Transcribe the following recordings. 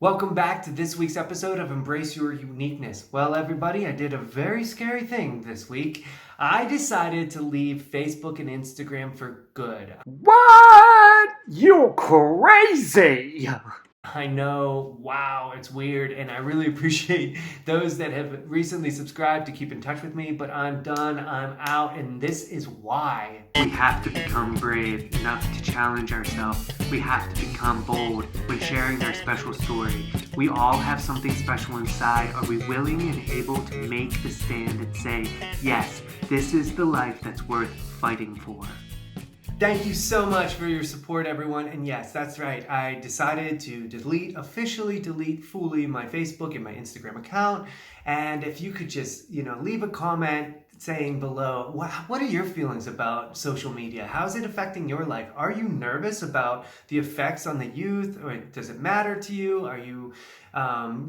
Welcome back to this week's episode of Embrace Your Uniqueness. Well, everybody, I did a very scary thing this week. I decided to leave Facebook and Instagram for good. What? You're crazy! I know, wow, it's weird, and I really appreciate those that have recently subscribed to keep in touch with me, but I'm done, I'm out, and this is why. We have to become brave enough to challenge ourselves. We have to become bold when sharing our special story. We all have something special inside. Are we willing and able to make the stand and say, yes, this is the life that's worth fighting for? Thank you so much for your support, everyone. And yes, that's right. I decided to officially delete fully my Facebook and my Instagram account. And if you could just, leave a comment saying below, what are your feelings about social media? How is it affecting your life? Are you nervous about the effects on the youth? Or does it matter to you? Are you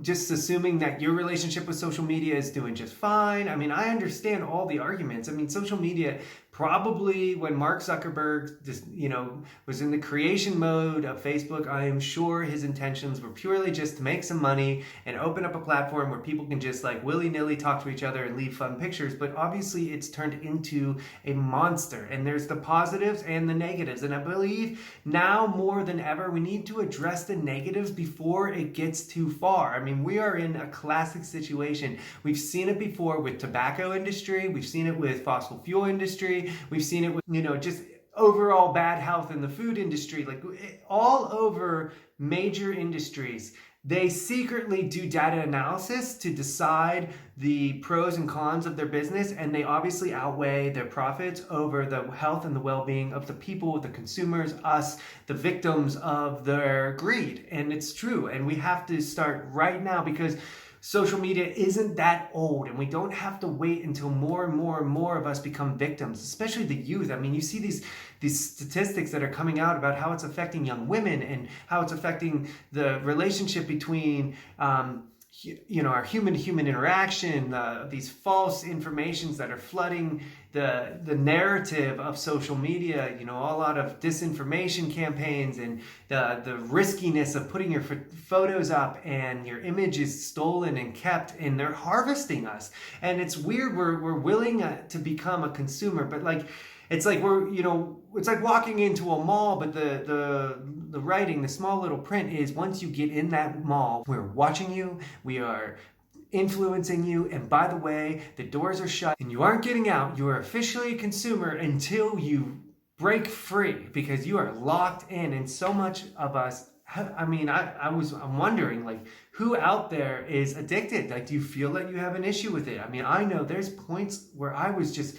just assuming that your relationship with social media is doing just fine? I mean, I understand all the arguments. I mean, social media, probably when Mark Zuckerberg just, was in the creation mode of Facebook, I am sure his intentions were purely just to make some money and open up a platform where people can just like willy-nilly talk to each other and leave fun pictures. But obviously it's turned into a monster, and there's the positives and the negatives. And I believe now more than ever, we need to address the negatives before it gets too far. I mean, we are in a classic situation. We've seen it before with tobacco industry. We've seen it with fossil fuel industry. We've seen it with, just overall bad health in the food industry, like all over major industries. They secretly do data analysis to decide the pros and cons of their business, and they obviously outweigh their profits over the health and the well-being of the people, the consumers, us, the victims of their greed. And it's true, and we have to start right now because social media isn't that old, and we don't have to wait until more and more and more of us become victims, especially the youth. I mean, you see these statistics that are coming out about how it's affecting young women and how it's affecting the relationship between our human-to-human interaction, these false informations that are flooding the narrative of social media, a lot of disinformation campaigns and the riskiness of putting your photos up and your image is stolen and kept, and they're harvesting us. And it's weird, we're willing to become a consumer, but it's like it's like walking into a mall, but the writing, the small little print is, once you get in that mall, we're watching you, we are influencing you, and by the way, the doors are shut and you aren't getting out. You are officially a consumer until you break free, because you are locked in. And so much of us, I'm wondering, like, who out there is addicted? Like, do you feel that you have an issue with it? I mean, I know there's points where I was just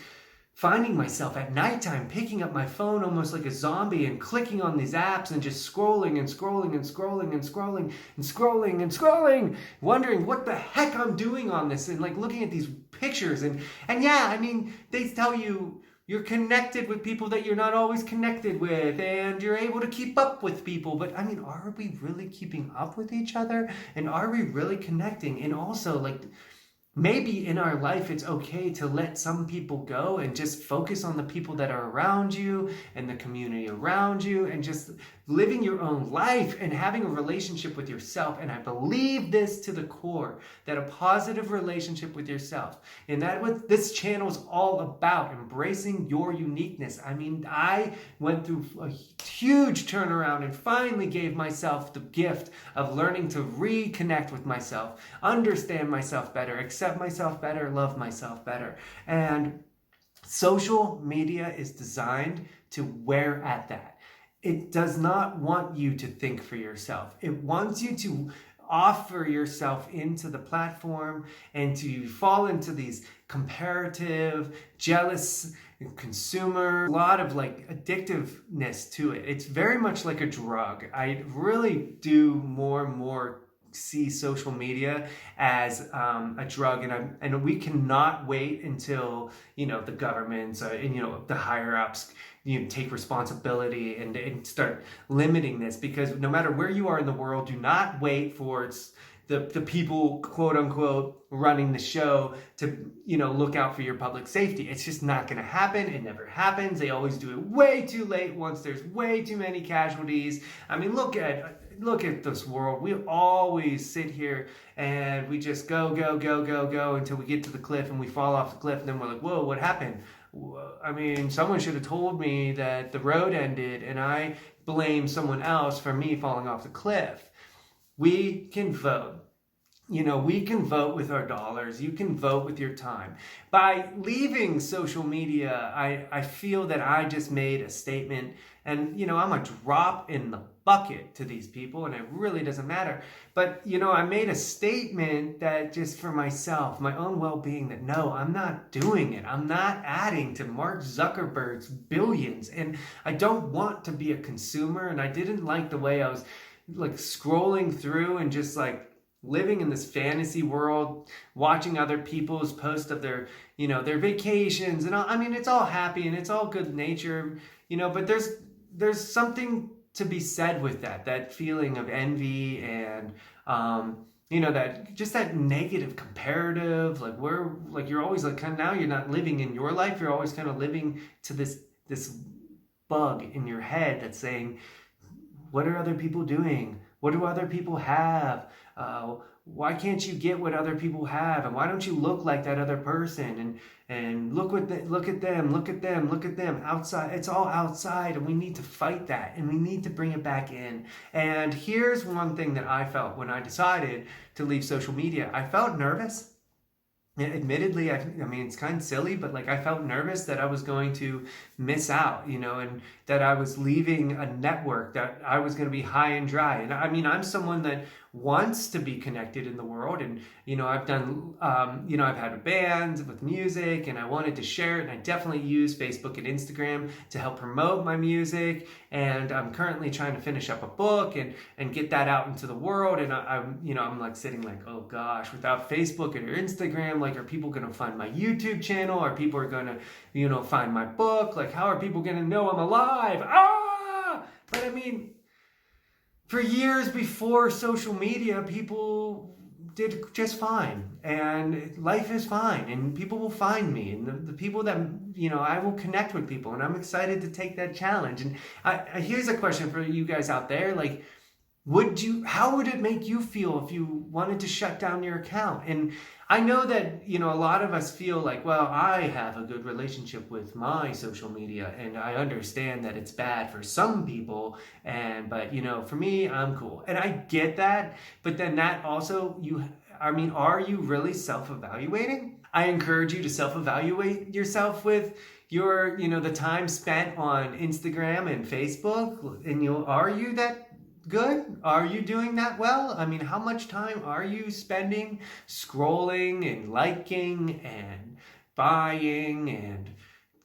finding myself at nighttime picking up my phone almost like a zombie and clicking on these apps and just scrolling and scrolling and scrolling and scrolling and scrolling and scrolling, wondering what the heck I'm doing on this, and like looking at these pictures and yeah, I mean, they tell you you're connected with people that you're not always connected with, and you're able to keep up with people. But I mean, are we really keeping up with each other? And are we really connecting? And also, like, maybe in our life, it's okay to let some people go and just focus on the people that are around you and the community around you, and just living your own life and having a relationship with yourself. And I believe this to the core, that a positive relationship with yourself, and that what this channel is all about, embracing your uniqueness. I mean, I went through a huge turnaround and finally gave myself the gift of learning to reconnect with myself, understand myself better, accept myself better, love myself better. And social media is designed to wear at that. It does not want you to think for yourself. It wants you to offer yourself into the platform and to fall into these comparative, jealous consumer, a lot of like addictiveness to it. It's very much like a drug. I really do more and more see social media as a drug, and we cannot wait until the governments and the higher ups take responsibility and start limiting this, because no matter where you are in the world, do not wait for the people, quote unquote, running the show to look out for your public safety. It's just not going to happen. It never happens. They always do it way too late once there's way too many casualties. I mean, look at look at this world. We always sit here and we just go until we get to the cliff and we fall off the cliff, and then we're like, whoa, what happened? I mean, someone should have told me that the road ended, and I blame someone else for me falling off the cliff. We can vote. We can vote with our dollars. You can vote with your time. By leaving social media, I feel that I just made a statement, and, I'm a drop in the bucket to these people, and it really doesn't matter. But, I made a statement that just for myself, my own well-being, that no, I'm not doing it. I'm not adding to Mark Zuckerberg's billions, and I don't want to be a consumer, and I didn't like the way I was like scrolling through and just like living in this fantasy world, watching other people's posts of their, their vacations and all. I mean, it's all happy and it's all good nature, but there's something to be said with that feeling of envy and, that just that negative comparative, like you're always like kind of, now you're not living in your life. You're always kind of living to this bug in your head that's saying, what are other people doing? What do other people have? Why can't you get what other people have? And why don't you look like that other person? And look at them outside. It's all outside, and we need to fight that, and we need to bring it back in. And here's one thing that I felt when I decided to leave social media. I felt nervous. Admittedly, I mean, it's kind of silly, but like I felt nervous that I was going to miss out, and that I was leaving a network, that I was going to be high and dry. And I mean, I'm someone that wants to be connected in the world, and I've done I've had a band with music, and I wanted to share it, and I definitely use Facebook and Instagram to help promote my music. And I'm currently trying to finish up a book and get that out into the world. And I'm like sitting like, oh gosh, without Facebook or Instagram, like, are people going to find my YouTube channel? Are people going to find my book? Like, how are people going to know I'm alive? But I mean, for years before social media, people did just fine, and life is fine, and people will find me, and the people that, I will connect with people, and I'm excited to take that challenge. And here's a question for you guys out there. Like, how would it make you feel if you wanted to shut down your account? And I know that, a lot of us feel like, well, I have a good relationship with my social media, and I understand that it's bad for some people, but for me, I'm cool. And I get that, but then that also, are you really self-evaluating? I encourage you to self-evaluate yourself with your, the time spent on Instagram and Facebook, and are you that good? Are you doing that well? I mean, how much time are you spending scrolling and liking and buying and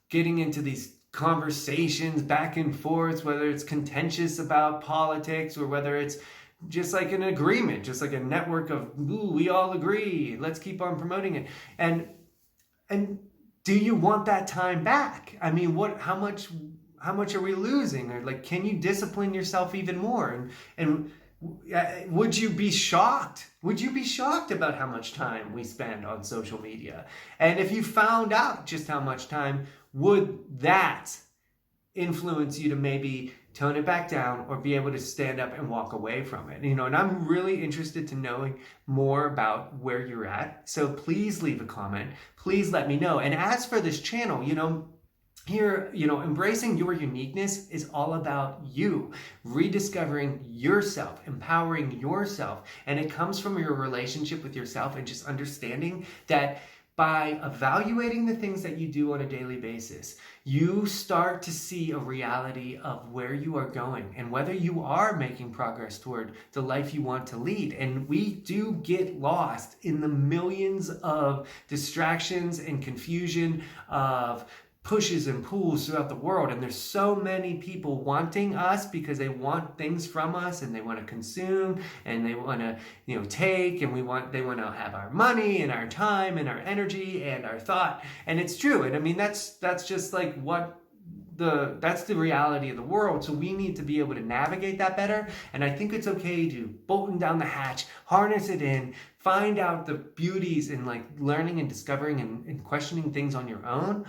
getting into these conversations back and forth, whether it's contentious about politics or whether it's just like an agreement, just like a network of, ooh, we all agree, let's keep on promoting it. And do you want that time back? I mean, how much are we losing? Or like, can you discipline yourself even more? And would you be shocked? Would you be shocked about how much time we spend on social media? And if you found out just how much time, would that influence you to maybe tone it back down or be able to stand up and walk away from it? And I'm really interested to knowing more about where you're at. So please leave a comment. Please let me know. And as for this channel, here, embracing your uniqueness is all about you, rediscovering yourself, empowering yourself. And it comes from your relationship with yourself and just understanding that by evaluating the things that you do on a daily basis, you start to see a reality of where you are going and whether you are making progress toward the life you want to lead. And we do get lost in the millions of distractions and confusion of pushes and pulls throughout the world, and there's so many people wanting us because they want things from us, and they want to consume, and they want to take, and they want to have our money and our time and our energy and our thought. And it's true, and I mean that's just like that's the reality of the world. So we need to be able to navigate that better. And I think it's okay to bolten down the hatch, harness it in, find out the beauties in like learning and discovering and questioning things on your own,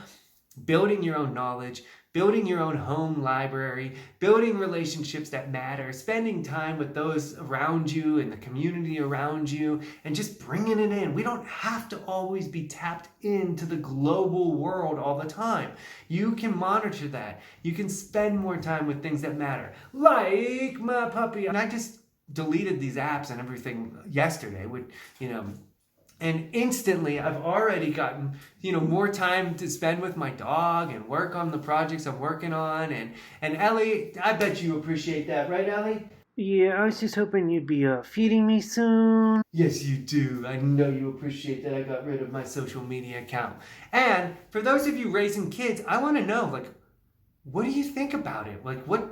building your own knowledge, building your own home library, building relationships that matter, spending time with those around you and the community around you, and just bringing it in. We don't have to always be tapped into the global world all the time. You can monitor that. You can spend more time with things that matter, like my puppy. And I just deleted these apps and everything yesterday with, and instantly I've already gotten, more time to spend with my dog and work on the projects I'm working on. And Ellie, I bet you appreciate that, right, Ellie? Yeah, I was just hoping you'd be feeding me soon. Yes, you do. I know you appreciate that I got rid of my social media account. And for those of you raising kids, I want to know, what do you think about it?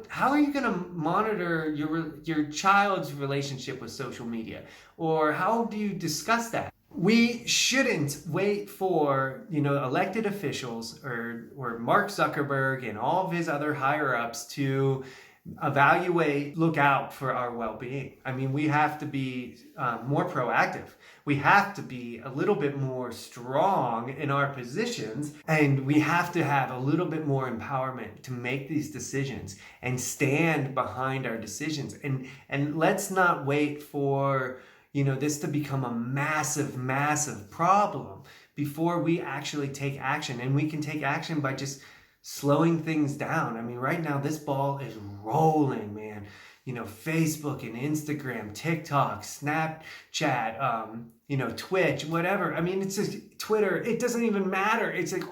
How are you going to monitor your child's relationship with social media? Or how do you discuss that? We shouldn't wait for, elected officials or Mark Zuckerberg and all of his other higher ups to look out for our well-being. I mean, we have to be more proactive. We have to be a little bit more strong in our positions, and we have to have a little bit more empowerment to make these decisions and stand behind our decisions. And let's not wait for this to become a massive, massive problem before we actually take action. And we can take action by just slowing things down. I mean, right now, this ball is rolling, man. Facebook and Instagram, TikTok, Snapchat, Twitch, whatever. I mean, it's just Twitter. It doesn't even matter. It's there's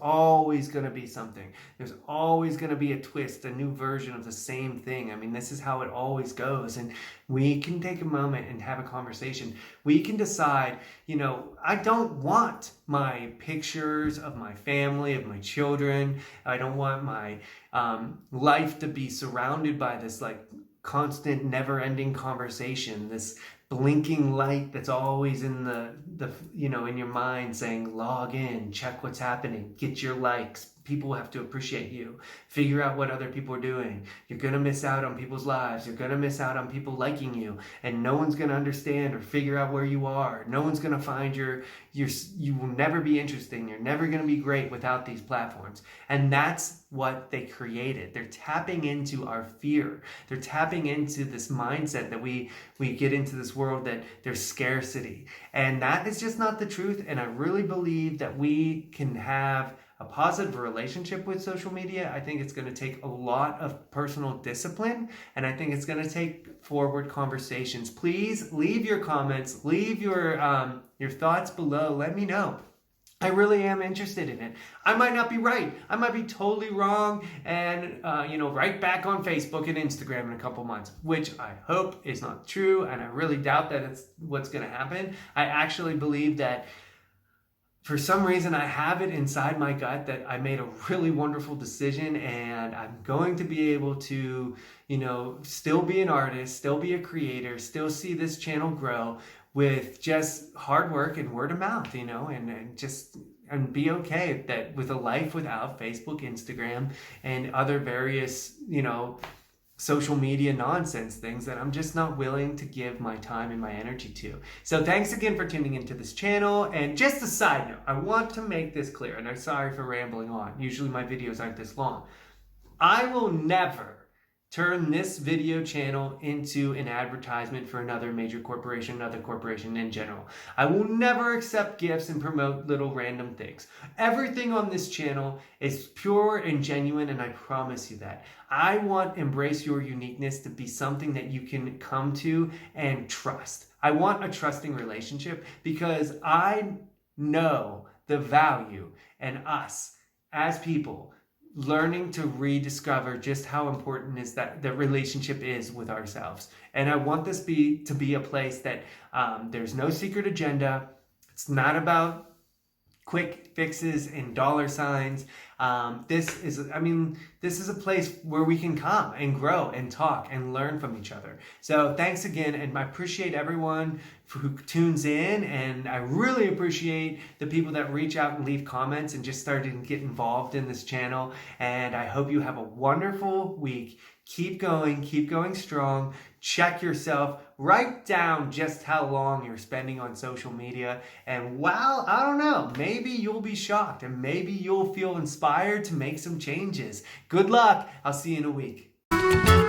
always going to be something. There's always going to be a twist, a new version of the same thing. I mean, this is how it always goes. And we can take a moment and have a conversation. We can decide, I don't want my pictures of my family, of my children. I don't want my life to be surrounded by this constant, never-ending conversation, this blinking light that's always in the in your mind saying, log in, check what's happening, get your likes. People have to appreciate you. Figure out what other people are doing. You're going to miss out on people's lives. You're going to miss out on people liking you. And no one's going to understand or figure out where you are. No one's going to find you will never be interesting. You're never going to be great without these platforms. And that's what they created. They're tapping into our fear. They're tapping into this mindset that we get into this world that there's scarcity. And that is just not the truth. And I really believe that we can have a positive relationship with social media. I think it's going to take a lot of personal discipline, and I think it's going to take forward conversations. Please leave your comments, leave your thoughts below. Let me know. I really am interested in it. I might not be right. I might be totally wrong and, right back on Facebook and Instagram in a couple months, which I hope is not true, and I really doubt that it's what's going to happen. I actually believe that for some reason, I have it inside my gut that I made a really wonderful decision, and I'm going to be able to, still be an artist, still be a creator, still see this channel grow with just hard work and word of mouth, and be okay that with a life without Facebook, Instagram, and other various, social media nonsense things that I'm just not willing to give my time and my energy to. So thanks again for tuning into this channel. And just a side note, I want to make this clear, and I'm sorry for rambling on. Usually my videos aren't this long. I will never turn this video channel into an advertisement for another major corporation, another corporation in general. I will never accept gifts and promote little random things. Everything on this channel is pure and genuine, and I promise you that. I want Embrace Your Uniqueness to be something that you can come to and trust. I want a trusting relationship because I know the value in us as people learning to rediscover just how important is that the relationship is with ourselves. And I want this to be a place that there's no secret agenda. It's not about quick fixes and dollar signs. This is a place where we can come and grow and talk and learn from each other. So thanks again, and I appreciate everyone who tunes in, and I really appreciate the people that reach out and leave comments and just started to get involved in this channel. And I hope you have a wonderful week. Keep going strong. Check yourself. write down just how long you're spending on social media. And wow, I don't know, maybe you'll be shocked and maybe you'll feel inspired to make some changes. Good luck. I'll see you in a week.